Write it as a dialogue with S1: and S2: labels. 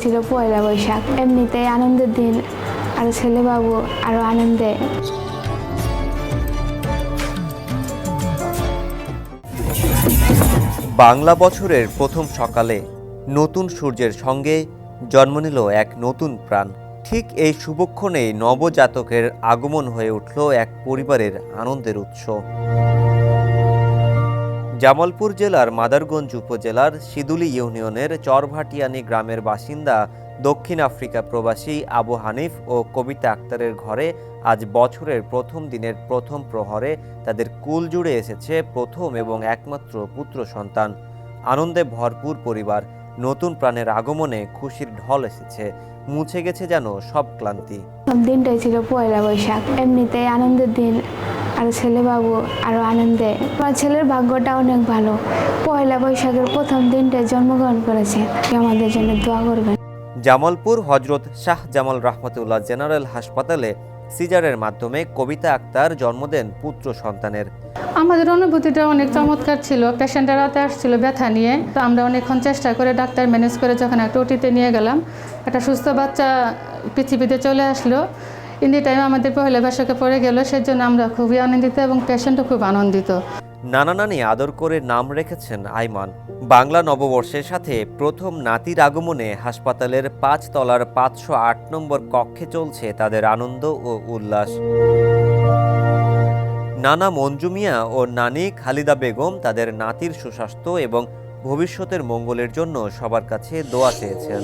S1: ছিল পয়লা বৈশাখ। এমনিতেই আনন্দের দিন, আর ছেলেবাবু আরো আনন্দে।
S2: বাংলা বছরের প্রথম সকালে নতুন সূর্যের সঙ্গে জন্ম নিল এক নতুন প্রাণ। ঠিক এই শুভক্ষণেই নবজাতকের আগমন হয়ে উঠল এক পরিবারের আনন্দের উৎস। জামালপুর জেলার মাদারগঞ্জ উপজেলার সিদুলি ইউনিয়নের চরভাটিয়ানি গ্রামের বাসিন্দা দক্ষিণ আফ্রিকা প্রবাসী আবু হানিফ ও কবিতা আক্তারের ঘরে আজ বছরের প্রথম দিনের প্রথম প্রহরে তাদের কুল জুড়ে এসেছে প্রথম এবং একমাত্র পুত্র সন্তান। আনন্দে ভরপুর পরিবার। নতুন প্রাণের আগমনে খুশির ঢল এসেছে, মুছে গেছে যেন সব ক্লান্তি।
S1: দিনটাই ছিল পয়লা বৈশাখ। এমনিতেই আনন্দের দিন, আর ছেলেবাবু আরো আনন্দে। আমার ছেলের ভাগ্যটা অনেক ভালো, পয়লা বৈশাখের প্রথম দিনটায় জন্মগ্রহণ করেছে। আমাদের জন্য দোয়া করবেন।
S2: জামালপুর হজরত শাহ জামাল রহমতুল্লাহ জেনারেল হাসপাতালে সিজারের মাধ্যমে কবিতা আক্তার জন্ম দেন পুত্র সন্তানের।
S3: আমাদের অনুভূতিটা অনেক চমৎকার ছিল। পেশেন্টের রাতে আসছিল ব্যথা নিয়ে, তো আমরা অনেকক্ষণ চেষ্টা করে ডাক্তার ম্যানেজ করে যখন একটা ওটিতে নিয়ে গেলাম, একটা সুস্থ বাচ্চা পৃথিবীতে চলে আসলো। ইন দি টাইম আমাদের পয়লা বৈশাখে পড়ে গেল, সেজন্য আমরা খুবই আনন্দিত এবং পেশেন্টও খুব আনন্দিত।
S2: নানা নানি আদর করে নাম রেখেছেন আইমান। বাংলা নববর্ষের সাথে প্রথম নাতির আগমনে হাসপাতালের 5 তলার 508 নম্বর কক্ষে চলছে তাদের আনন্দ ও উল্লাস। নানা মঞ্জু মিয়া ও নানি খালিদা বেগম তাদের নাতির সুস্বাস্থ্য এবং ভবিষ্যতের মঙ্গলের জন্য সবার কাছে দোয়া চেয়েছেন।